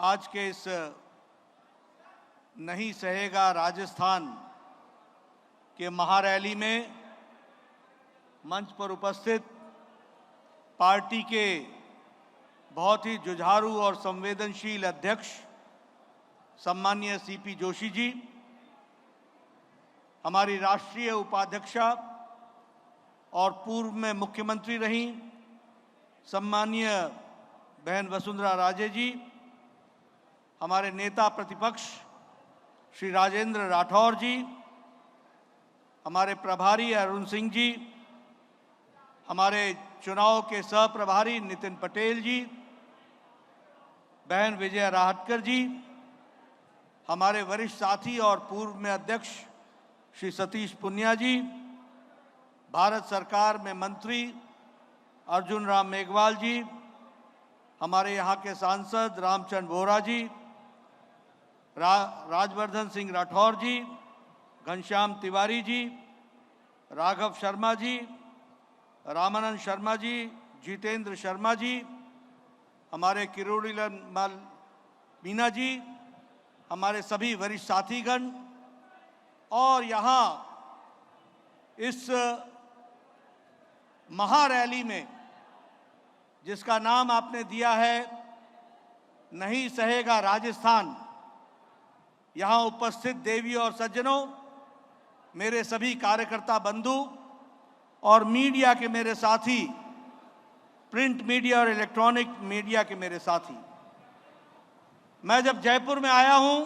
आज के इस नहीं सहेगा राजस्थान के महारैली में मंच पर उपस्थित पार्टी के बहुत ही जुझारू और संवेदनशील अध्यक्ष सम्माननीय सीपी जोशी जी, हमारी राष्ट्रीय उपाध्यक्षा और पूर्व में मुख्यमंत्री रही सम्माननीय बहन वसुंधरा राजे जी, हमारे नेता प्रतिपक्ष श्री राजेंद्र राठौर जी, हमारे प्रभारी अरुण सिंह जी, हमारे चुनाव के सह प्रभारी नितिन पटेल जी, बहन विजय राहटकर जी, हमारे वरिष्ठ साथी और पूर्व में अध्यक्ष श्री सतीश पुनिया जी, भारत सरकार में मंत्री अर्जुन राम मेघवाल जी, हमारे यहाँ के सांसद रामचंद्र बोहरा जी, राजवर्धन सिंह राठौर जी, घनश्याम तिवारी जी, राघव शर्मा जी, रामानंद शर्मा जी, जितेंद्र शर्मा जी, हमारे किरोड़ीलाल मीना जी, हमारे सभी वरिष्ठ साथीगण और यहाँ इस महारैली में जिसका नाम आपने दिया है नहीं सहेगा राजस्थान, यहाँ उपस्थित देवी और सज्जनों, मेरे सभी कार्यकर्ता बंधु और मीडिया के मेरे साथी, प्रिंट मीडिया और इलेक्ट्रॉनिक मीडिया के मेरे साथी, मैं जब जयपुर में आया हूं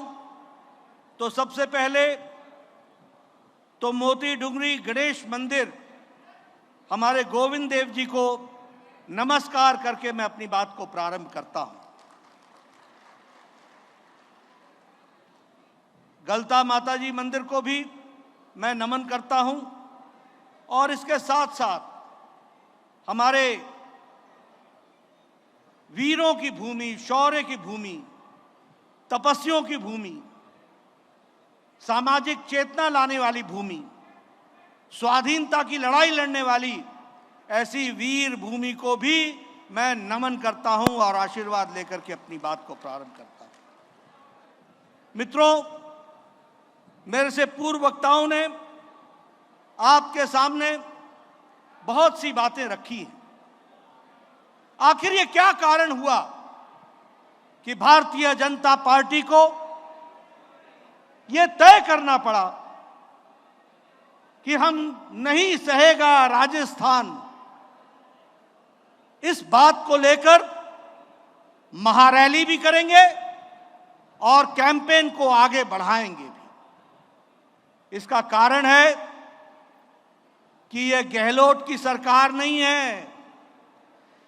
तो सबसे पहले तो मोती डुंगरी गणेश मंदिर हमारे गोविंद देव जी को नमस्कार करके मैं अपनी बात को प्रारंभ करता हूं। गलता माता जी मंदिर को भी मैं नमन करता हूं और इसके साथ साथ हमारे वीरों की भूमि, शौर्य की भूमि, तपस्वियों की भूमि, सामाजिक चेतना लाने वाली भूमि, स्वाधीनता की लड़ाई लड़ने वाली ऐसी वीर भूमि को भी मैं नमन करता हूं और आशीर्वाद लेकर के अपनी बात को प्रारंभ करता हूं। मित्रों, मेरे से पूर्व वक्ताओं ने आपके सामने बहुत सी बातें रखी हैं। आखिर ये क्या कारण हुआ कि भारतीय जनता पार्टी को ये तय करना पड़ा कि हम नहीं सहेगा राजस्थान, इस बात को लेकर महारैली भी करेंगे और कैंपेन को आगे बढ़ाएंगे भी। इसका कारण है कि यह गहलोत की सरकार नहीं है,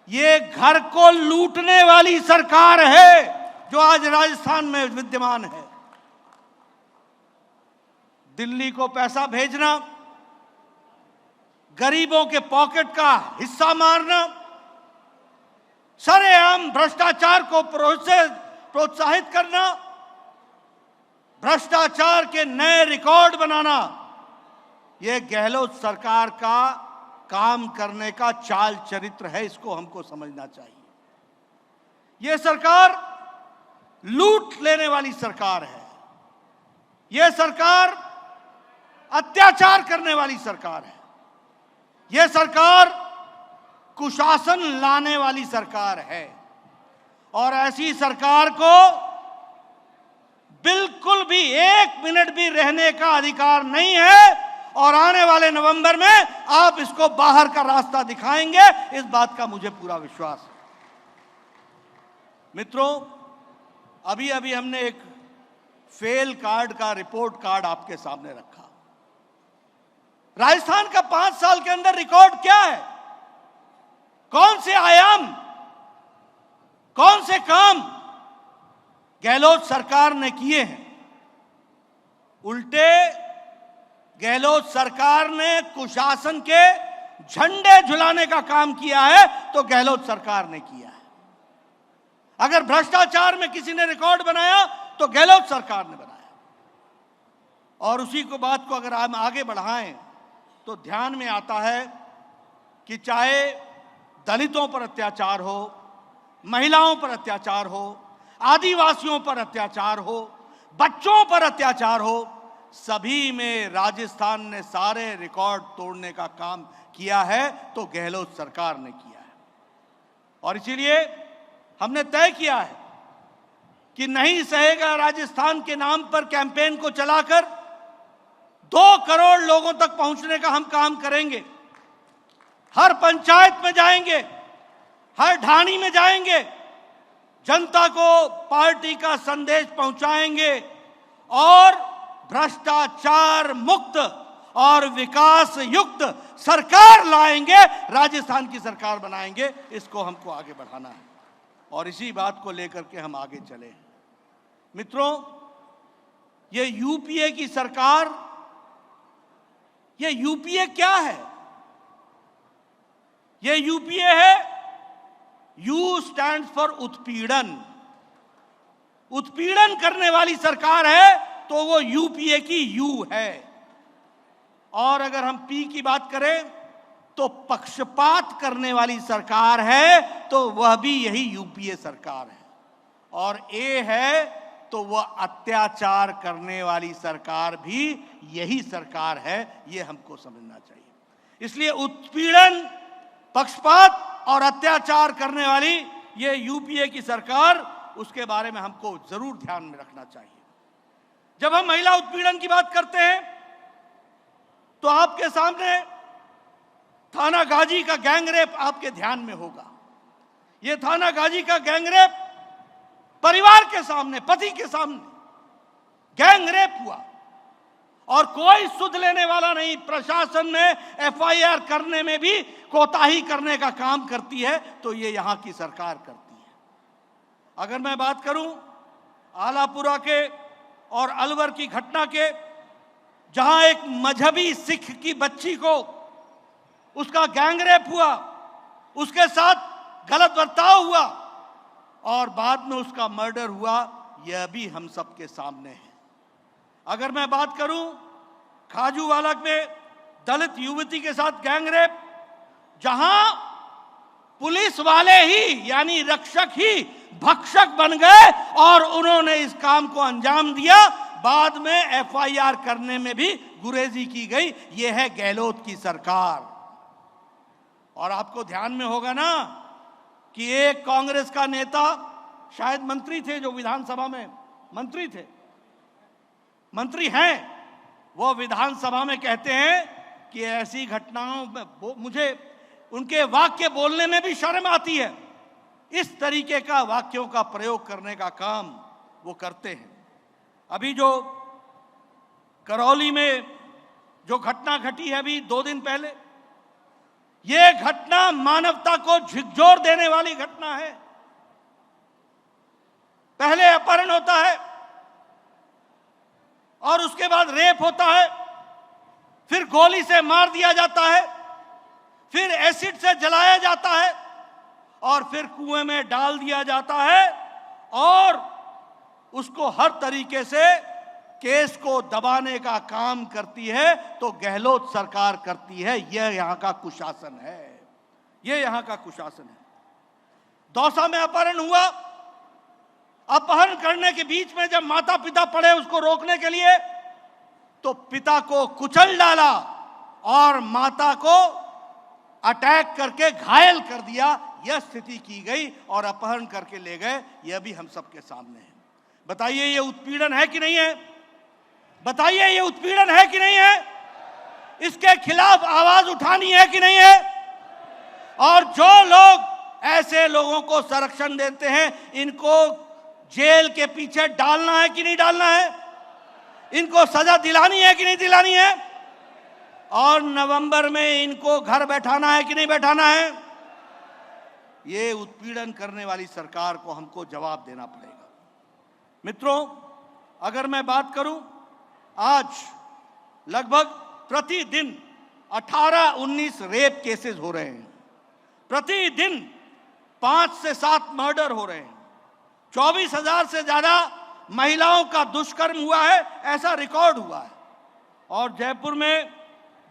ये घर को लूटने वाली सरकार है जो आज राजस्थान में विद्यमान है। दिल्ली को पैसा भेजना, गरीबों के पॉकेट का हिस्सा मारना, सरेआम भ्रष्टाचार को प्रोत्साहित करना, भ्रष्टाचार के नए रिकॉर्ड बनाना, यह गहलोत सरकार का काम करने का चाल चरित्र है। इसको हमको समझना चाहिए। यह सरकार लूट लेने वाली सरकार है, यह सरकार अत्याचार करने वाली सरकार है, यह सरकार कुशासन लाने वाली सरकार है और ऐसी सरकार को बिल्कुल भी एक मिनट भी रहने का अधिकार नहीं है और आने वाले नवंबर में आप इसको बाहर का रास्ता दिखाएंगे, इस बात का मुझे पूरा विश्वास है। मित्रों, अभी अभी हमने एक फेल कार्ड का रिपोर्ट कार्ड आपके सामने रखा। राजस्थान का 5 साल के अंदर रिकॉर्ड क्या है? कौन से आयाम, कौन से काम गहलोत सरकार ने किए हैं? उल्टे गहलोत सरकार ने कुशासन के झंडे झुलाने का काम किया है तो गहलोत सरकार ने किया है। अगर भ्रष्टाचार में किसी ने रिकॉर्ड बनाया तो गहलोत सरकार ने बनाया। और उसी को बात को अगर हम आगे बढ़ाएं तो ध्यान में आता है कि चाहे दलितों पर अत्याचार हो, महिलाओं पर अत्याचार हो, आदिवासियों पर अत्याचार हो, बच्चों पर अत्याचार हो, सभी में राजस्थान ने सारे रिकॉर्ड तोड़ने का काम किया है तो गहलोत सरकार ने किया है। और इसीलिए हमने तय किया है कि नहीं सहेगा राजस्थान के नाम पर कैंपेन को चलाकर 2 करोड़ लोगों तक पहुंचने का हम काम करेंगे। हर पंचायत में जाएंगे, हर ढाणी में जाएंगे, जनता को पार्टी का संदेश पहुंचाएंगे और भ्रष्टाचार मुक्त और विकास युक्त सरकार लाएंगे, राजस्थान की सरकार बनाएंगे। इसको हमको आगे बढ़ाना है और इसी बात को लेकर के हम आगे चले। मित्रों, ये यूपीए की सरकार, ये यूपीए क्या है? ये यूपीए है, यू स्टैंड फॉर उत्पीड़न। उत्पीड़न करने वाली सरकार है तो वो यूपीए की यू है। और अगर हम पी की बात करें तो पक्षपात करने वाली सरकार है तो वह भी यही यूपीए सरकार है। और ए है तो वह अत्याचार करने वाली सरकार भी यही सरकार है। ये हमको समझना चाहिए। इसलिए उत्पीड़न, पक्षपात और अत्याचार करने वाली ये यूपीए की सरकार, उसके बारे में हमको जरूर ध्यान में रखना चाहिए। जब हम महिला उत्पीड़न की बात करते हैं तो आपके सामने थाना गाजी का गैंगरेप आपके ध्यान में होगा। यह थाना गाजी का गैंगरेप परिवार के सामने, पति के सामने गैंगरेप हुआ और कोई सुध लेने वाला नहीं। प्रशासन में एफआईआर करने में भी कोताही करने का काम करती है तो ये यहां की सरकार करती है। अगर मैं बात करूं आलापुरा के और अलवर की घटना के, जहां एक मजहबी सिख की बच्ची को उसका गैंगरेप हुआ, उसके साथ गलत बर्ताव हुआ और बाद में उसका मर्डर हुआ, यह भी हम सबके सामने है। अगर मैं बात करूं खाजूवाला में दलित युवती के साथ गैंगरेप, जहां पुलिस वाले ही यानी रक्षक ही भक्षक बन गए और उन्होंने इस काम को अंजाम दिया, बाद में एफआईआर करने में भी गुरेजी की गई। यह है गहलोत की सरकार। और आपको ध्यान में होगा ना कि एक कांग्रेस का नेता, शायद मंत्री थे, जो विधानसभा में मंत्री थे, मंत्री हैं, वो विधानसभा में कहते हैं कि ऐसी घटनाओं में मुझे उनके वाक्य बोलने में भी शर्म आती है। इस तरीके का वाक्यों का प्रयोग करने का काम वो करते हैं। अभी जो करौली में जो घटना घटी है अभी 2 दिन पहले, ये घटना मानवता को झिकझोर देने वाली घटना है। पहले अपहरण होता है और उसके बाद रेप होता है, फिर गोली से मार दिया जाता है, फिर एसिड से जलाया जाता है और फिर कुएं में डाल दिया जाता है और उसको हर तरीके से केस को दबाने का काम करती है तो गहलोत सरकार करती है। यह यहां का कुशासन है, यह यहां का कुशासन है। दौसा में अपहरण हुआ, अपहरण करने के बीच में जब माता पिता पड़े उसको रोकने के लिए, तो पिता को कुचल डाला और माता को अटैक करके घायल कर दिया। यह स्थिति की गई और अपहरण करके ले गए। यह भी हम सबके सामने है। बताइए ये उत्पीड़न है कि नहीं है? बताइए ये उत्पीड़न है कि नहीं है? इसके खिलाफ आवाज उठानी है कि नहीं है? और जो लोग ऐसे लोगों को संरक्षण देते हैं, इनको जेल के पीछे डालना है कि नहीं डालना है? इनको सजा दिलानी है कि नहीं दिलानी है? और नवंबर में इनको घर बैठाना है कि नहीं बैठाना है? ये उत्पीड़न करने वाली सरकार को हमको जवाब देना पड़ेगा। मित्रों, अगर मैं बात करूं, आज लगभग प्रतिदिन 18-19 रेप केसेस हो रहे हैं। प्रतिदिन 5 से 7 मर्डर हो रहे हैं। 24,000 से ज्यादा महिलाओं का दुष्कर्म हुआ है, ऐसा रिकॉर्ड हुआ है। और जयपुर में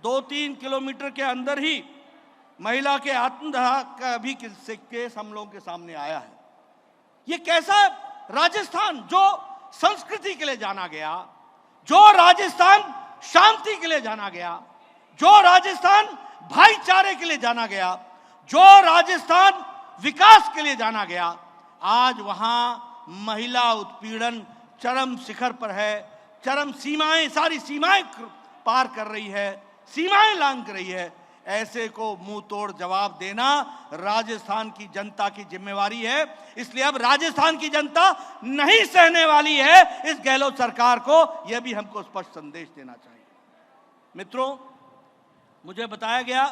2-3 किलोमीटर के अंदर ही महिला के आत्मदाह का भी केस हम लोगों के सामने आया है। ये कैसा राजस्थान जो संस्कृति के लिए जाना गया, जो राजस्थान शांति के लिए जाना गया, जो राजस्थान भाईचारे के लिए जाना गया, जो राजस्थान विकास के लिए जाना गया, आज वहां महिला उत्पीड़न चरम शिखर पर है, चरम सीमाएं, सारी सीमाएं पार कर रही है, सीमाएं लांघ रही है। ऐसे को मुंह तोड़ जवाब देना राजस्थान की जनता की जिम्मेवारी है। इसलिए अब राजस्थान की जनता नहीं सहने वाली है इस गहलोत सरकार को, यह भी हमको स्पष्ट संदेश देना चाहिए। मित्रों, मुझे बताया गया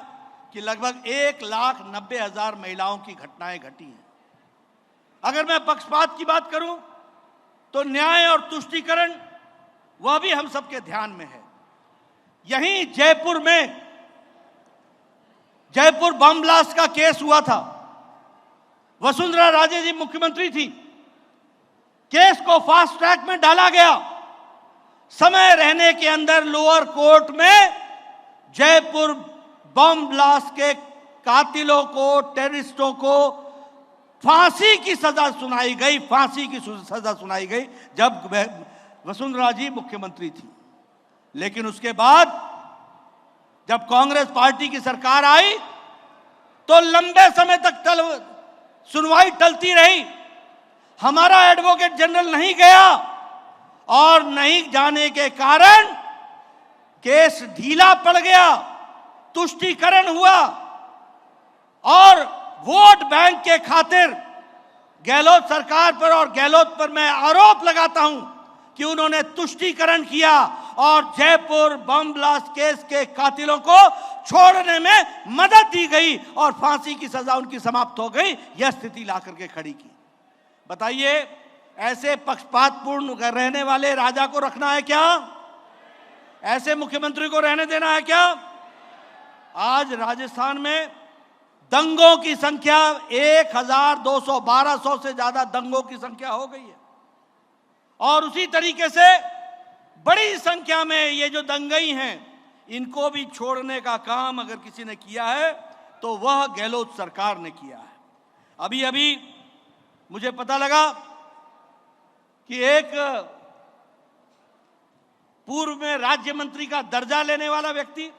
कि लगभग 1,90,000 महिलाओं की घटनाएं घटी हैं। अगर मैं पक्षपात की बात करूं तो न्याय और तुष्टीकरण वह भी हम सबके ध्यान में है। यहीं जयपुर बम ब्लास्ट का केस हुआ था, वसुंधरा राजे जी मुख्यमंत्री थी, केस को फास्ट ट्रैक में डाला गया, समय रहने के अंदर लोअर कोर्ट में जयपुर बम ब्लास्ट के कातिलों को, टेररिस्टों को फांसी की सजा सुनाई गई, फांसी की सजा सुनाई गई जब वसुंधरा जी मुख्यमंत्री थी। लेकिन उसके बाद जब कांग्रेस पार्टी की सरकार आई तो लंबे समय तक सुनवाई टलती रही। हमारा एडवोकेट जनरल नहीं गया और नहीं जाने के कारण केस ढीला पड़ गया, तुष्टीकरण हुआ और वोट बैंक के खातिर गहलोत सरकार पर और गहलोत पर मैं आरोप लगाता हूं कि उन्होंने तुष्टीकरण किया और जयपुर बम ब्लास्ट केस के कातिलों को छोड़ने में मदद दी गई और फांसी की सजा उनकी समाप्त हो गई। यह स्थिति ला करके खड़ी की। बताइए, ऐसे पक्षपातपूर्ण रहने वाले राजा को रखना है क्या? ऐसे मुख्यमंत्री को रहने देना है क्या? आज राजस्थान में दंगों की संख्या 1,200-1,200 से ज्यादा दंगों की संख्या हो गई है और उसी तरीके से बड़ी संख्या में ये जो दंगई हैं इनको भी छोड़ने का काम अगर किसी ने किया है तो वह गहलोत सरकार ने किया है। अभी अभी मुझे पता लगा कि एक पूर्व में राज्य मंत्री का दर्जा लेने वाला व्यक्ति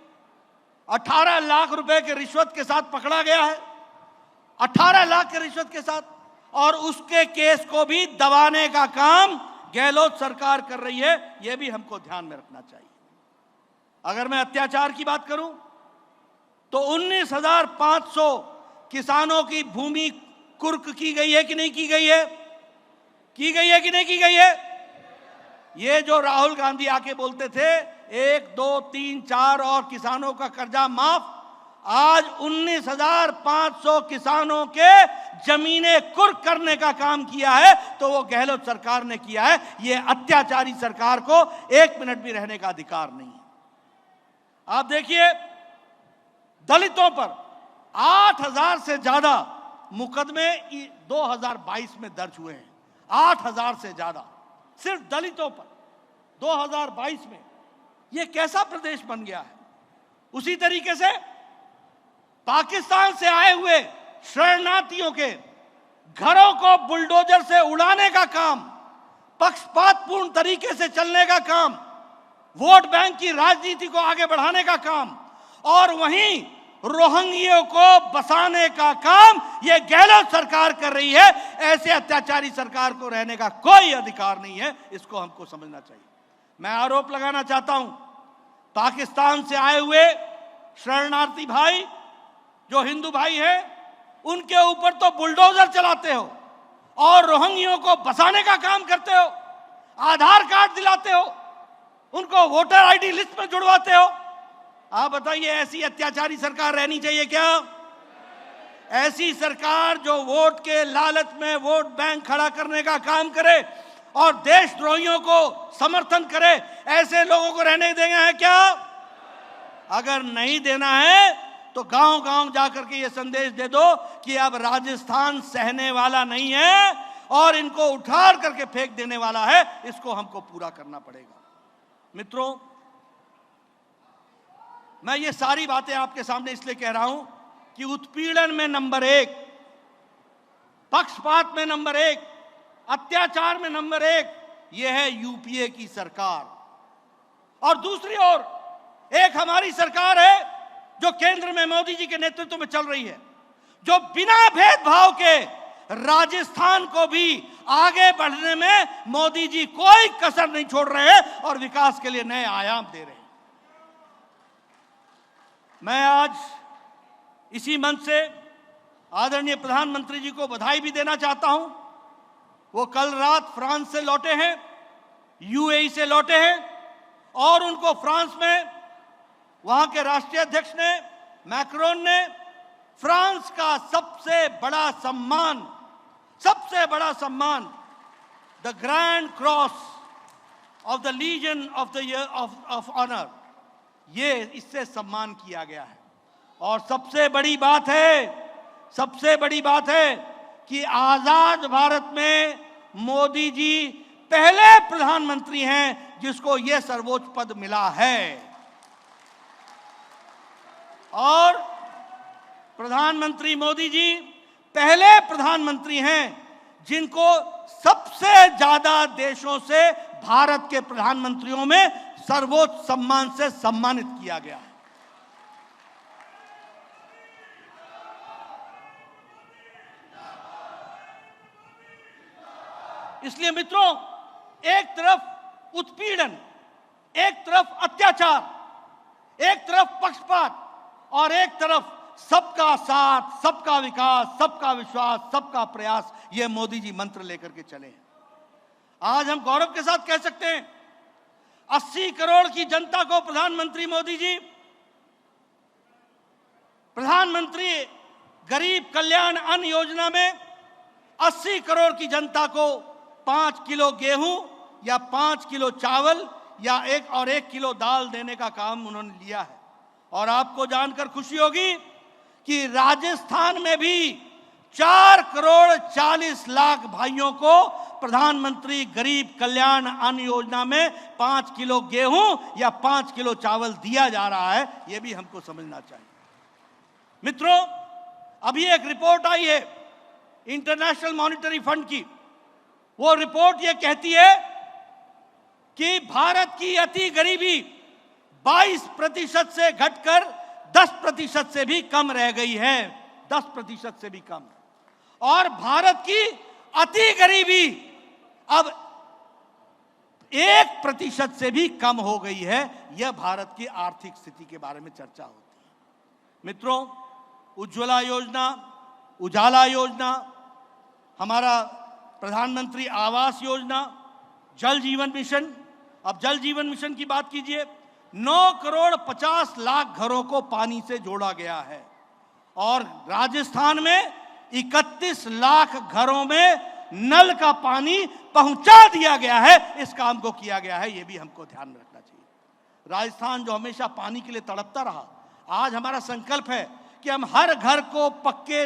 18 लाख रुपए के रिश्वत के साथ पकड़ा गया है, 18 लाख के रिश्वत के साथ, और उसके केस को भी दबाने का काम गहलोत सरकार कर रही है। यह भी हमको ध्यान में रखना चाहिए। अगर मैं अत्याचार की बात करूं तो 19,500 किसानों की भूमि कुर्क की गई है कि नहीं की गई है? की गई है कि नहीं की गई है? ये जो राहुल गांधी आके बोलते थे 1, 2, 3, 4 और किसानों का कर्जा माफ, आज 19,500 किसानों के जमीनें कुर्क करने का काम किया है तो वो गहलोत सरकार ने किया है। ये अत्याचारी सरकार को 1 मिनट भी रहने का अधिकार नहीं है। आप देखिए, दलितों पर 8,000 से ज्यादा मुकदमे 2022 में दर्ज हुए हैं। 8,000 से ज्यादा सिर्फ दलितों पर 2022 में। यह कैसा प्रदेश बन गया है? उसी तरीके से पाकिस्तान से आए हुए शरणार्थियों के घरों को बुलडोजर से उड़ाने का काम, पक्षपातपूर्ण तरीके से चलने का काम, वोट बैंक की राजनीति को आगे बढ़ाने का काम और वहीं रोहिंग्यों को बसाने का काम यह गहलोत सरकार कर रही है। ऐसे अत्याचारी सरकार को रहने का कोई अधिकार नहीं है, इसको हमको समझना चाहिए। मैं आरोप लगाना चाहता हूं, पाकिस्तान से आए हुए शरणार्थी भाई जो हिंदू भाई हैं, उनके ऊपर तो बुलडोजर चलाते हो और रोहिंग्यों को बसाने का काम करते हो, आधार कार्ड दिलाते हो, उनको वोटर आईडी लिस्ट में जुड़वाते हो। आप बताइए, ऐसी अत्याचारी सरकार रहनी चाहिए क्या? ऐसी सरकार जो वोट के लालच में वोट बैंक खड़ा करने का काम करे और देशद्रोहियों को समर्थन करे, ऐसे लोगों को रहने देना है क्या? अगर नहीं देना है तो गांव-गांव जाकर के ये संदेश दे दो कि अब राजस्थान सहने वाला नहीं है और इनको उठार करके फेंक देने वाला है। इसको हमको पूरा करना पड़ेगा। मित्रों, मैं ये सारी बातें आपके सामने इसलिए कह रहा हूं कि उत्पीड़न में नंबर 1, पक्षपात में नंबर 1 अत्याचार में नंबर 1 यह है यूपीए की सरकार। और दूसरी ओर एक हमारी सरकार है जो केंद्र में मोदी जी के नेतृत्व में चल रही है, जो बिना भेदभाव के राजस्थान को भी आगे बढ़ने में मोदी जी कोई कसर नहीं छोड़ रहे हैं और विकास के लिए नए आयाम दे रहे हैं। मैं आज इसी मंच से आदरणीय प्रधानमंत्री जी को बधाई भी देना चाहता हूं। वो कल रात फ्रांस से लौटे हैं, यूएई से लौटे हैं और उनको फ्रांस में वहां के राष्ट्रीय अध्यक्ष ने, मैक्रोन ने, फ्रांस का सबसे बड़ा सम्मान the Grand Cross of the Legion of Honour, ये इससे सम्मान किया गया है। और सबसे बड़ी बात है कि आजाद भारत में मोदी जी पहले प्रधानमंत्री हैं जिसको यह सर्वोच्च पद मिला है। और प्रधानमंत्री मोदी जी पहले प्रधानमंत्री हैं जिनको सबसे ज्यादा देशों से भारत के प्रधानमंत्रियों में सर्वोच्च सम्मान से सम्मानित किया गया है। इसलिए मित्रों, एक तरफ उत्पीड़न, एक तरफ अत्याचार, एक तरफ पक्षपात और एक तरफ सबका साथ, सबका विकास, सबका विश्वास, सबका प्रयास, ये मोदी जी मंत्र लेकर के चले हैं। आज हम गौरव के साथ कह सकते हैं 80 करोड़ की जनता को प्रधानमंत्री मोदी जी प्रधानमंत्री गरीब कल्याण अन्न योजना में 80 करोड़ की जनता को 5 किलो गेहूं या 5 किलो चावल या 1 किलो दाल देने का काम उन्होंने लिया है। और आपको जानकर खुशी होगी कि राजस्थान में भी 4 करोड़ 40 लाख भाइयों को प्रधानमंत्री गरीब कल्याण अन्न योजना में 5 किलो गेहूं या 5 किलो चावल दिया जा रहा है। यह भी हमको समझना चाहिए। मित्रों, अभी एक रिपोर्ट आई है इंटरनेशनल मॉनिटरी फंड की। वो रिपोर्ट ये कहती है कि भारत की अति गरीबी 22% से घटकर 10% से भी कम रह गई है, 10% से भी कम। और भारत की अति गरीबी अब 1% से भी कम हो गई है। यह भारत की आर्थिक स्थिति के बारे में चर्चा होती है। मित्रों, उज्ज्वला योजना, उजाला योजना, हमारा प्रधानमंत्री आवास योजना, जल जीवन मिशन, अब जल जीवन मिशन की बात कीजिए, 9 करोड़ 50 लाख घरों को पानी से जोड़ा गया है। और राजस्थान में 31 लाख घरों में नल का पानी पहुंचा दिया गया है। इस काम को किया गया है, यह भी हमको ध्यान में रखना चाहिए। राजस्थान जो हमेशा पानी के लिए तड़पता रहा, आज हमारा संकल्प है कि हम हर घर को पक्के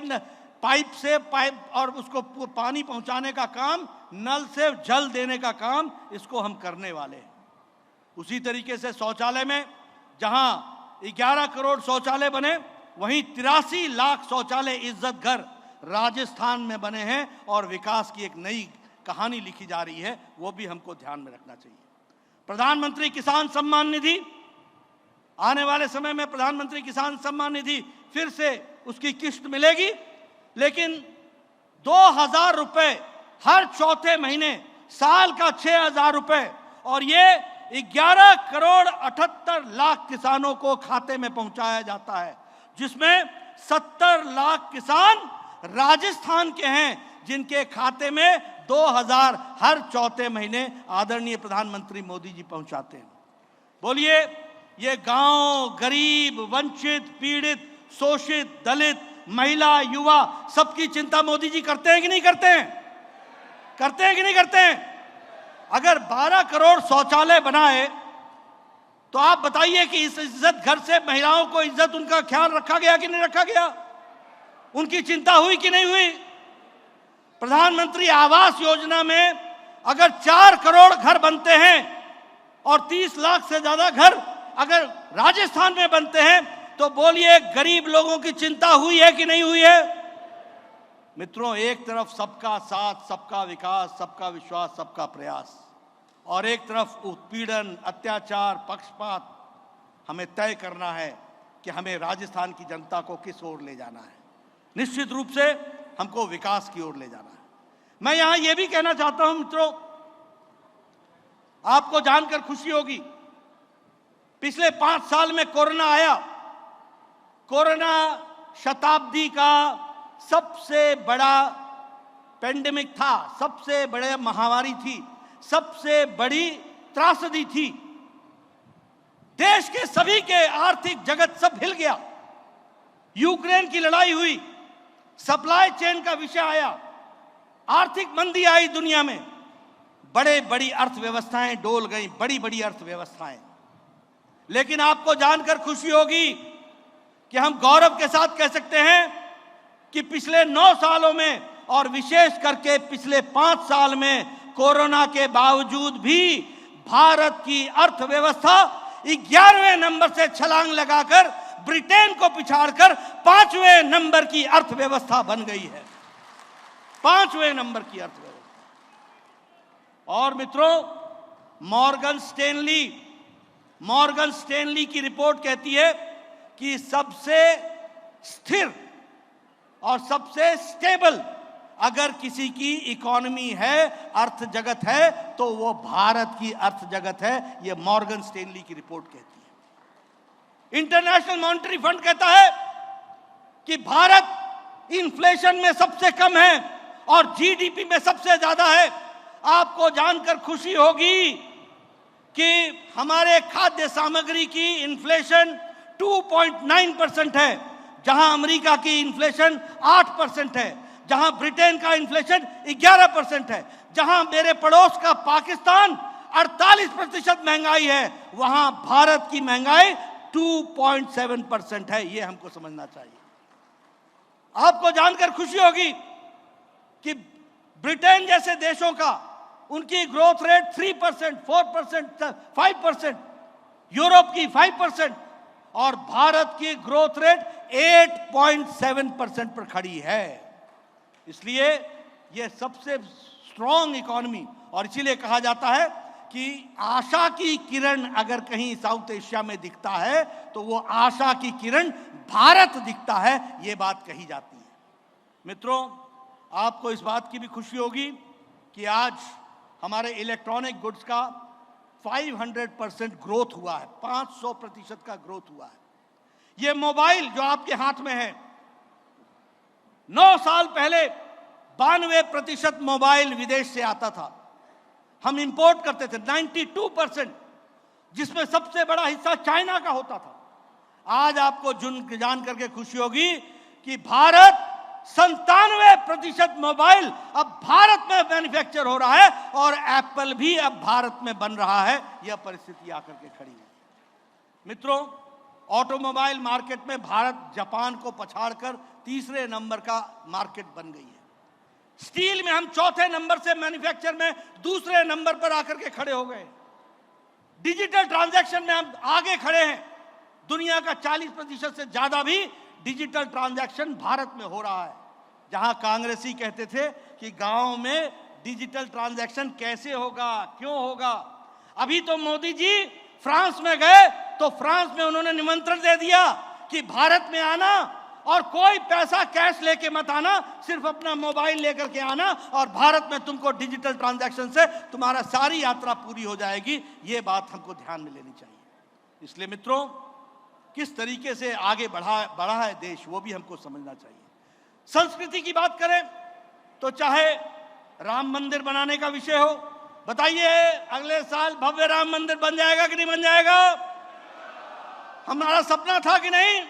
पाइप और उसको पानी पहुंचाने का काम, नल से जल देने का काम, इसको हम करने वाले हैं। उसी तरीके से शौचालय में जहां 11 करोड़ शौचालय बने, वहीं 83 लाख शौचालय इज्जत घर राजस्थान में बने हैं और विकास की एक नई कहानी लिखी जा रही है। वो भी हमको ध्यान में रखना चाहिए। प्रधानमंत्री किसान सम्मान निधि, आने वाले समय में प्रधानमंत्री किसान सम्मान निधि फिर से उसकी किस्त मिलेगी, लेकिन 2000 रुपए हर चौथे महीने, साल का 6000 रुपए, और ये 11 करोड़ 78 लाख किसानों को खाते में पहुंचाया जाता है, जिसमें 70 लाख किसान राजस्थान के हैं जिनके खाते में 2000 हर चौथे महीने आदरणीय प्रधानमंत्री मोदी जी पहुंचाते हैं। बोलिए, ये गांव, गरीब, वंचित, पीड़ित, शोषित, दलित, महिला, युवा, सबकी चिंता मोदी जी करते हैं कि नहीं करते हैं? करते हैं कि नहीं करते हैं? अगर 12 करोड़ शौचालय बनाए तो आप बताइए कि इस इज्जत घर से महिलाओं को इज्जत, उनका ख्याल रखा गया कि नहीं रखा गया? उनकी चिंता हुई कि नहीं हुई? प्रधानमंत्री आवास योजना में अगर 4 करोड़ घर बनते हैं और 30 लाख से ज्यादा घर अगर राजस्थान में बनते हैं, तो बोलिए गरीब लोगों की चिंता हुई है कि नहीं हुई है? मित्रों, एक तरफ सबका साथ, सबका विकास, सबका विश्वास, सबका प्रयास, और एक तरफ उत्पीड़न, अत्याचार, पक्षपात। हमें तय करना है कि हमें राजस्थान की जनता को किस ओर ले जाना है। निश्चित रूप से हमको विकास की ओर ले जाना है। मैं यहां यह भी कहना चाहता हूं मित्रों, आपको जानकर खुशी होगी, पिछले 5 साल में कोरोना आया। कोरोना शताब्दी का सबसे बड़ा पेंडेमिक था, सबसे बड़ी महामारी थी, सबसे बड़ी त्रासदी थी। देश के सभी के आर्थिक जगत सब हिल गया। यूक्रेन की लड़ाई हुई, सप्लाई चेन का विषय आया, आर्थिक मंदी आई दुनिया में, बड़ी अर्थव्यवस्थाएं डोल गई, बड़ी अर्थव्यवस्थाएं। लेकिन आपको जानकर खुशी होगी कि हम गौरव के साथ कह सकते हैं कि पिछले 9 सालों में और विशेष करके पिछले 5 साल में कोरोना के बावजूद भी भारत की अर्थव्यवस्था 11वें नंबर से छलांग लगाकर ब्रिटेन को पिछाड़कर 5वें नंबर की अर्थव्यवस्था बन गई है। 5वें नंबर की अर्थव्यवस्था। और मित्रों, मॉर्गन स्टैनली की रिपोर्ट कहती है कि सबसे स्थिर और सबसे स्टेबल अगर किसी की इकोनॉमी है, अर्थ जगत है, तो वो भारत की अर्थ जगत है। ये मॉर्गन स्टैनली की रिपोर्ट कहती है। इंटरनेशनल मॉनेटरी फंड कहता है कि भारत इन्फ्लेशन में सबसे कम है और जीडीपी में सबसे ज्यादा है। आपको जानकर खुशी होगी कि हमारे खाद्य सामग्री की इन्फ्लेशन 2.9% है, जहां अमेरिका की इन्फ्लेशन 8% है, जहां ब्रिटेन का इन्फ्लेशन 11% है, जहां मेरे पड़ोस का पाकिस्तान 48% महंगाई है, वहां भारत की महंगाई 2.7% है। यह हमको समझना चाहिए। आपको जानकर खुशी होगी कि ब्रिटेन जैसे देशों का उनकी ग्रोथ रेट 3%, 4%, 5%, यूरोप की 5%, और भारत की ग्रोथ रेट 8.7% पर खड़ी है। इसलिए यह सबसे स्ट्रॉन्ग इकोनॉमी, और इसीलिए कहा जाता है कि आशा की किरण अगर कहीं साउथ एशिया में दिखता है तो वो आशा की किरण भारत दिखता है। यह बात कही जाती है। मित्रों, आपको इस बात की भी खुशी होगी कि आज हमारे इलेक्ट्रॉनिक गुड्स का 500% ग्रोथ हुआ है, 500% का ग्रोथ हुआ है। ये मोबाइल जो आपके हाथ में है, 9 साल पहले 92% मोबाइल विदेश से आता था, हम इंपोर्ट करते थे 92%, जिसमें सबसे बड़ा हिस्सा चाइना का होता था। आज आपको जान करके खुशी होगी कि भारत 97% मोबाइल अब भारत में मैन्युफैक्चर हो रहा है और एप्पल भी अब भारत में बन रहा है। यह परिस्थिति आकर के खड़ी है। मित्रों, ऑटोमोबाइल मार्केट में भारत जापान को पछाड़कर तीसरे नंबर का मार्केट बन गई है। स्टील में हम चौथे नंबर से मैन्युफैक्चर में दूसरे नंबर पर आकर के खड़े हो गए। डिजिटल ट्रांजैक्शन में हम आगे खड़े हैं। दुनिया का 40% से ज्यादा भी डिजिटल ट्रांजैक्शन भारत में हो रहा है। जहां कांग्रेसी कहते थे कि गांव में डिजिटल ट्रांजैक्शन कैसे होगा, क्यों होगा, अभी तो मोदी जी फ्रांस में गए तो फ्रांस में उन्होंने निमंत्रण दे दिया कि भारत में आना और कोई पैसा कैश लेके मत आना, सिर्फ अपना मोबाइल लेकर के आना और भारत में तुमको डिजिटल ट्रांजैक्शन से तुम्हारा सारी यात्रा पूरी हो जाएगी। ये बात हमको ध्यान में लेनी चाहिए। इसलिए मित्रों, किस तरीके से आगे बढ़ा है देश, वो भी हमको समझना चाहिए। संस्कृति की बात करें तो चाहे राम मंदिर बनाने का विषय हो, बताइए अगले साल भव्य राम मंदिर बन जाएगा कि नहीं बन जाएगा? हमारा सपना था कि नहीं?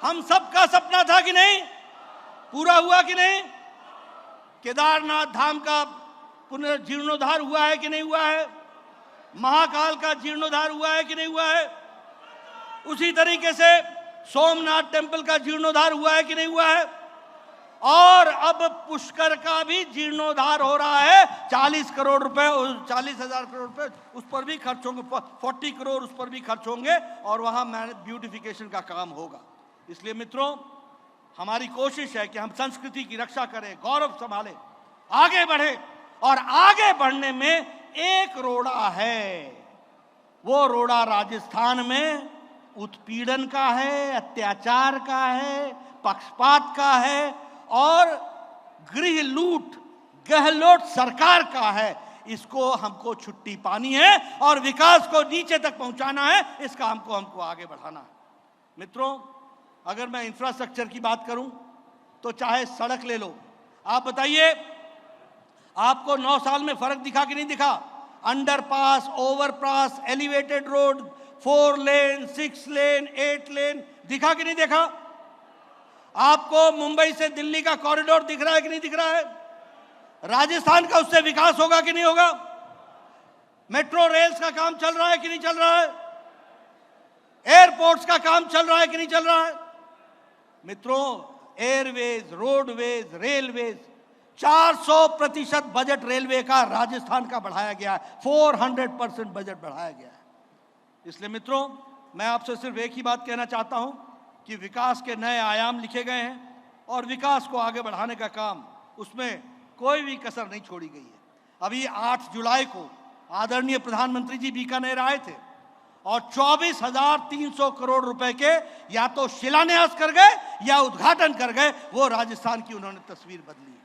हम सबका सपना था कि नहीं? पूरा हुआ कि नहीं? केदारनाथ धाम का पुनर्जीर्णोद्धार हुआ है कि नहीं हुआ है? महाकाल का जीर्णोद्धार हुआ है कि नहीं हुआ है? उसी तरीके से सोमनाथ टेम्पल का जीर्णोद्धार हुआ है कि नहीं हुआ है? और अब पुष्कर का भी जीर्णोद्धार हो रहा है। 40 करोड़ रुपए, 40,000 करोड़ रुपए उस पर भी खर्च होंगे, 40 करोड़ उस पर भी खर्च होंगे और वहां ब्यूटिफिकेशन का काम होगा। इसलिए मित्रों, हमारी कोशिश है कि हम संस्कृति की रक्षा करें, गौरव संभालें, आगे बढ़े। और आगे बढ़ने में एक रोड़ा है, वो रोड़ा राजस्थान में उत्पीड़न का है, अत्याचार का है, पक्षपात का है और गृह लूट, गहलोत सरकार का है। इसको हमको छुट्टी पानी है और विकास को नीचे तक पहुंचाना है। इसका हमको आगे बढ़ाना है। मित्रों, अगर मैं इंफ्रास्ट्रक्चर की बात करूं तो चाहे सड़क ले लो, आप बताइए आपको 9 साल में फर्क दिखा कि नहीं दिखा? अंडरपास, ओवरपास, एलिवेटेड रोड, 4 लेन, 6 लेन, 8 लेन दिखा कि नहीं देखा? आपको मुंबई से दिल्ली का कॉरिडोर दिख रहा है कि नहीं दिख रहा है? राजस्थान का उससे विकास होगा कि नहीं होगा? मेट्रो रेल्स का काम चल रहा है कि नहीं चल रहा है? एयरपोर्ट्स का काम चल रहा है कि नहीं चल रहा है? मित्रों, Airways, roadways, railways, 400% budget railway का राजस्थान का बढ़ाया गया है। 400% बजट बढ़ाया गया है। इसलिए मित्रों, मैं आपसे सिर्फ एक ही बात कहना चाहता हूं कि विकास के नए आयाम लिखे गए हैं और विकास को आगे बढ़ाने का काम, उसमें कोई भी कसर नहीं छोड़ी गई है। अभी 8 जुलाई को आदरणीय प्रधानमंत्री जी बीकानेर आए थे और 24,300 करोड़ रुपए के या तो शिलान्यास कर गए या उद्घाटन कर गए। वो राजस्थान की उन्होंने तस्वीर बदली है।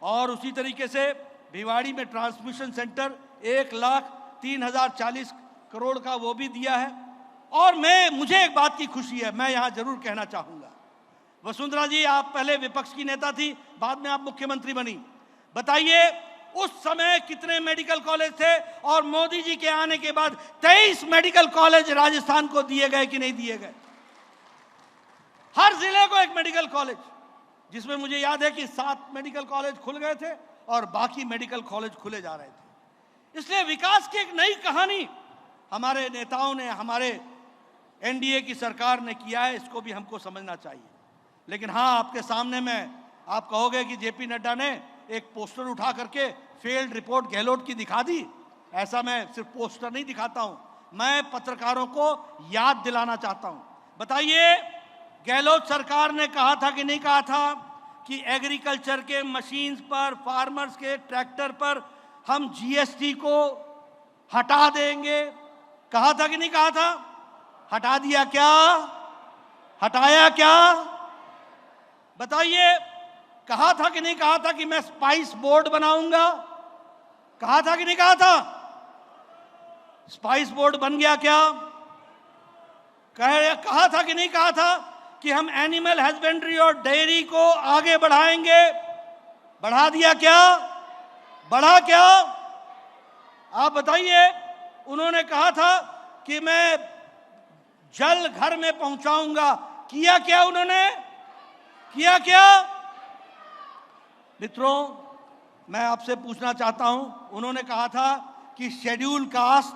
और उसी तरीके से भिवाड़ी में ट्रांसमिशन सेंटर 1,03,040 करोड़ का वो भी दिया है। और मुझे एक बात की खुशी है, मैं यहां जरूर कहना चाहूंगा, वसुंधरा जी आप पहले विपक्ष की नेता थी, बाद में आप मुख्यमंत्री बनी। बताइए उस समय कितने मेडिकल कॉलेज थे और मोदी जी के आने के बाद 23 मेडिकल कॉलेज राजस्थान को दिए गए कि नहीं दिए गए? हर जिले को एक मेडिकल कॉलेज, जिसमें मुझे याद है कि 7 मेडिकल कॉलेज खुल गए थे और बाकी मेडिकल कॉलेज खुले जा रहे थे। इसलिए विकास की एक नई कहानी हमारे नेताओं ने, हमारे एनडीए की सरकार ने किया है। इसको भी हमको समझना चाहिए। लेकिन हाँ, आपके सामने में आप कहोगे कि जेपी नड्डा ने एक पोस्टर उठा करके फेल्ड रिपोर्ट गहलोत की दिखा दी। ऐसा मैं सिर्फ पोस्टर नहीं दिखाता हूं, मैं पत्रकारों को याद दिलाना चाहता हूं। बताइए, गहलोत सरकार ने कहा था कि नहीं कहा था कि एग्रीकल्चर के मशीन्स पर, फार्मर्स के ट्रैक्टर पर हम जीएसटी को हटा देंगे? कहा था कि नहीं कहा था? हटा दिया क्या? हटाया क्या? बताइए, कहा था कि नहीं कहा था कि मैं स्पाइस बोर्ड बनाऊंगा? कहा था कि नहीं कहा था? स्पाइस बोर्ड बन गया क्या? कहा था कि नहीं कहा था कि हम एनिमल हस्बेंड्री और डेयरी को आगे बढ़ाएंगे? बढ़ा दिया क्या? बढ़ा क्या? आप बताइए। उन्होंने कहा था कि मैं जल घर में पहुंचाऊंगा, किया क्या उन्होंने? किया क्या? मित्रों, मैं आपसे पूछना चाहता हूं, उन्होंने कहा था कि शेड्यूल कास्ट,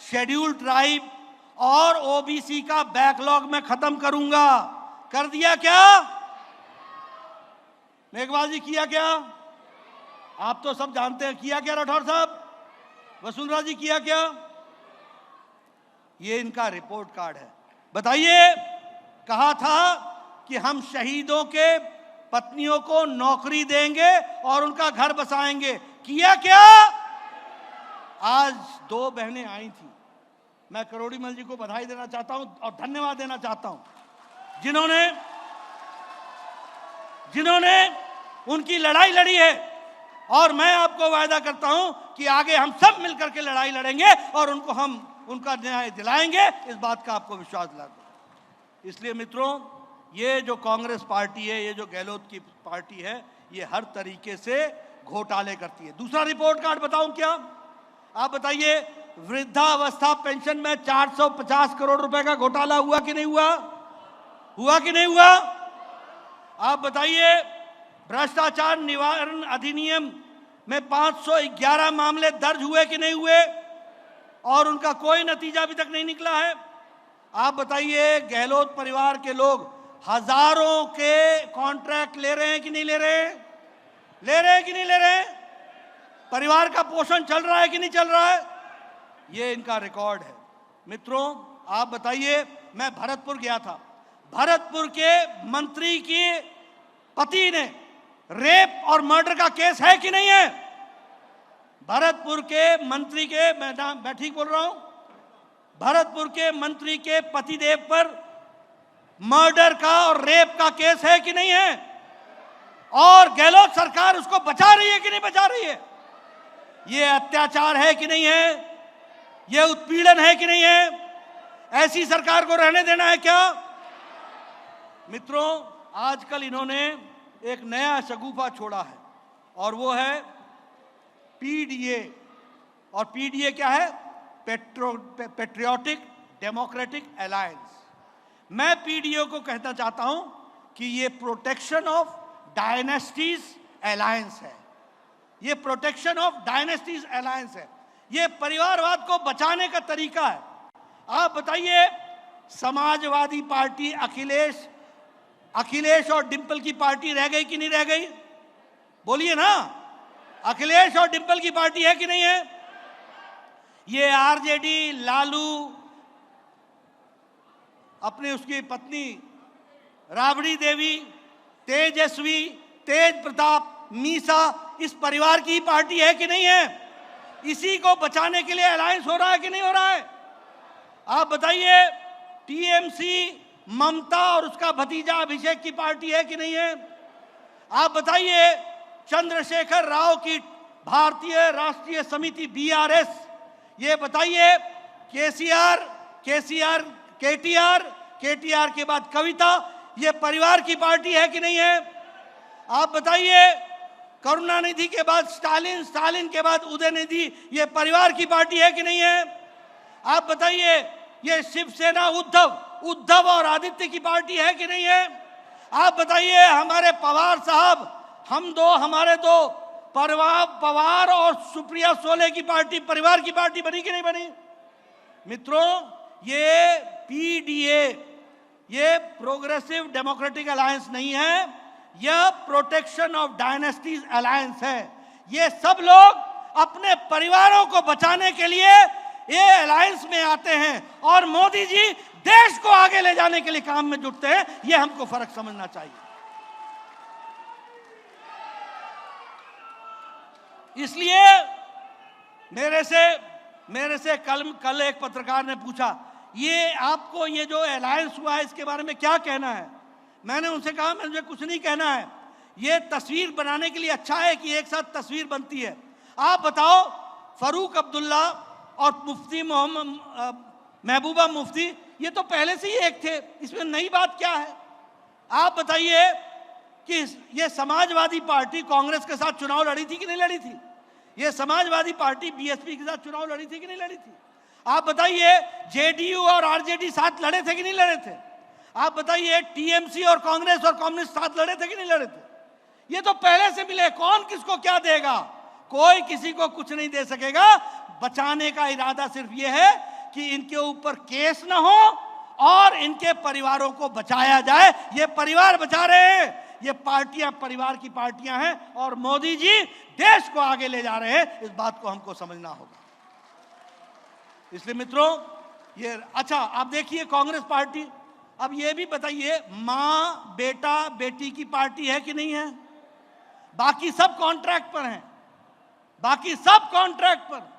शेड्यूल ट्राइब और ओबीसी का बैकलॉग में खत्म करूंगा। कर दिया क्या? मेघवाल किया क्या? आप तो सब जानते हैं, किया क्या राठौर साहब? वसुंधरा जी किया क्या? ये इनका रिपोर्ट कार्ड है। बताइए, कहा था कि हम शहीदों के पत्नियों को नौकरी देंगे और उनका घर बसाएंगे। किया क्या? आज 2 बहनें आई थी, मैं करोड़ीमल जी को बधाई देना चाहता हूं और धन्यवाद देना चाहता हूं, जिन्होंने उनकी लड़ाई लड़ी है। और मैं आपको वायदा करता हूं कि आगे हम सब मिलकर के लड़ाई लड़ेंगे और उनका न्याय दिलाएंगे। इस बात का आपको विश्वास दिला दूं। इसलिए मित्रों, ये जो कांग्रेस पार्टी है, ये जो गहलोत की पार्टी है, ये हर तरीके से घोटाले करती है। दूसरा रिपोर्ट कार्ड बताऊं क्या? आप बताइए, वृद्धावस्था पेंशन में 450 करोड़ रुपए का घोटाला हुआ कि नहीं हुआ? हुआ कि नहीं हुआ? आप बताइए, भ्रष्टाचार निवारण अधिनियम में 511 मामले दर्ज हुए कि नहीं हुए? और उनका कोई नतीजा अभी तक नहीं निकला है। आप बताइए, गहलोत परिवार के लोग हजारों के कॉन्ट्रैक्ट ले रहे हैं कि नहीं ले रहे? ले रहे हैं कि नहीं ले रहे? परिवार का पोषण चल रहा है कि नहीं चल रहा है? ये इनका रिकॉर्ड है। मित्रों, आप बताइए, मैं भरतपुर गया था। भरतपुर के मंत्री के पति ने रेप और मर्डर का केस है कि नहीं है? भरतपुर के मंत्री के, मैं ठीक बोल रहा हूं, भरतपुर के मंत्री के पतिदेव पर मर्डर का और रेप का केस है कि नहीं है? और गहलोत सरकार उसको बचा रही है कि नहीं बचा रही है? ये अत्याचार है कि नहीं है? ये उत्पीड़न है कि नहीं है? ऐसी सरकार को रहने देना है क्या? मित्रों, आजकल इन्होंने एक नया शगुफा छोड़ा है और वो है पीडीए। और पीडीए क्या है? Patriotic democratic alliance. मैं पीडीए को कहना चाहता हूं कि ये प्रोटेक्शन ऑफ डायनेस्टीज अलायंस है। ये प्रोटेक्शन ऑफ डायनेस्टीज अलायंस है। ये परिवारवाद को बचाने का तरीका है। आप बताइए, समाजवादी पार्टी अखिलेश और डिंपल की पार्टी रह गई कि नहीं रह गई? बोलिए ना, अखिलेश और डिंपल की पार्टी है कि नहीं है? ये आरजेडी, लालू, अपने उसकी पत्नी राबड़ी देवी, तेजस्वी, तेज प्रताप, मीसा, इस परिवार की पार्टी है कि नहीं है? इसी को बचाने के लिए अलायंस हो रहा है कि नहीं हो रहा है? आप बताइए, टीएमसी ममता और उसका भतीजा अभिषेक की पार्टी है कि नहीं है? आप बताइए, चंद्रशेखर राव की भारतीय राष्ट्रीय समिति बीआरएस, ये बताइए, केटीआर के बाद कविता, ये परिवार की पार्टी है कि नहीं है? आप बताइए, करुणानिधि के बाद स्टालिन के बाद उदयनिधि, ये परिवार की पार्टी है कि नहीं है? आप बताइए, ये शिवसेना उद्धव और आदित्य की पार्टी है कि नहीं है? आप बताइए, हमारे पवार साहब, हमारे दो पवार और सुप्रिया सोले की पार्टी परिवार की पार्टी बनी कि नहीं बनी? मित्रों, ये पीडीए, ये प्रोग्रेसिव डेमोक्रेटिक अलायंस नहीं है, यह प्रोटेक्शन ऑफ डायनेस्टीज अलायंस है। ये सब लोग अपने परिवारों को बचाने के लिए ये अलायंस में आते हैं और मोदी जी देश को आगे ले जाने के लिए काम में जुटते हैं। ये हमको फर्क समझना चाहिए। इसलिए मेरे से कल एक पत्रकार ने पूछा, ये आपको ये जो अलायंस हुआ है इसके बारे में क्या कहना है? मैंने उनसे कहा, मुझे कुछ नहीं कहना है। ये तस्वीर बनाने के लिए अच्छा है कि एक साथ तस्वीर बनती है। आप बताओ, फारूक अब्दुल्ला और मुफ्ती महबूबा मुफ्ती, ये तो पहले से ही एक थे, इसमें नई बात क्या है? आप बताइए कि ये समाजवादी पार्टी कांग्रेस के साथ चुनाव लड़ी थी कि नहीं लड़ी थी? ये समाजवादी पार्टी बीएसपी के साथ चुनाव लड़ी थी कि नहीं लड़ी थी? आप बताइए, जेडीयू और आरजेडी साथ लड़े थे कि नहीं लड़े थे? आप बताइए, टीएमसी और कांग्रेस और कम्युनिस्ट साथ लड़े थे कि नहीं लड़े थे? ये तो पहले से मिले, कौन किसको क्या देगा? कोई किसी को कुछ नहीं दे सकेगा। बचाने का इरादा सिर्फ ये है कि इनके ऊपर केस ना हो और इनके परिवारों को बचाया जाए। ये परिवार बचा रहे हैं, ये पार्टियां परिवार की पार्टियां हैं और मोदी जी देश को आगे ले जा रहे हैं। इस बात को हमको समझना होगा। इसलिए मित्रों, ये अच्छा, आप देखिए कांग्रेस पार्टी, अब ये भी बताइए, मां बेटा बेटी की पार्टी है कि नहीं है? बाकी सब कॉन्ट्रैक्ट पर हैं, बाकी सब कॉन्ट्रैक्ट पर।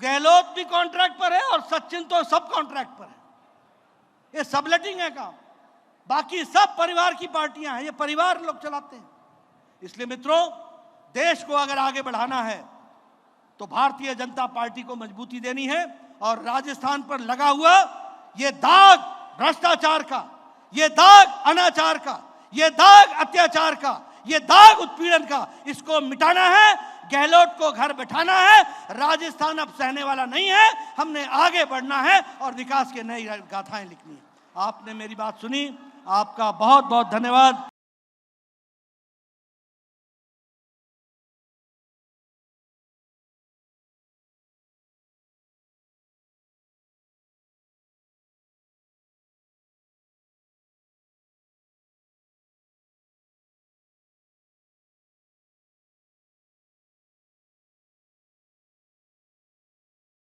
गहलोत भी कॉन्ट्रैक्ट पर है और सचिन तो सब कॉन्ट्रैक्ट पर है। ये सबलेटिंग है काम। बाकी सब परिवार की पार्टियां हैं, ये परिवार लोग चलाते हैं। इसलिए मित्रों, देश को अगर आगे बढ़ाना है तो भारतीय जनता पार्टी को मजबूती देनी है और राजस्थान पर लगा हुआ ये दाग भ्रष्टाचार का, ये दाग अनाचार का, ये दाग अत्याचार का, ये दाग उत्पीड़न का, इसको मिटाना है। गहलोत को घर बैठाना है। राजस्थान अब सहने वाला नहीं है। हमने आगे बढ़ना है और विकास के नई गाथाएं लिखनी है। आपने मेरी बात सुनी, आपका बहुत बहुत धन्यवाद।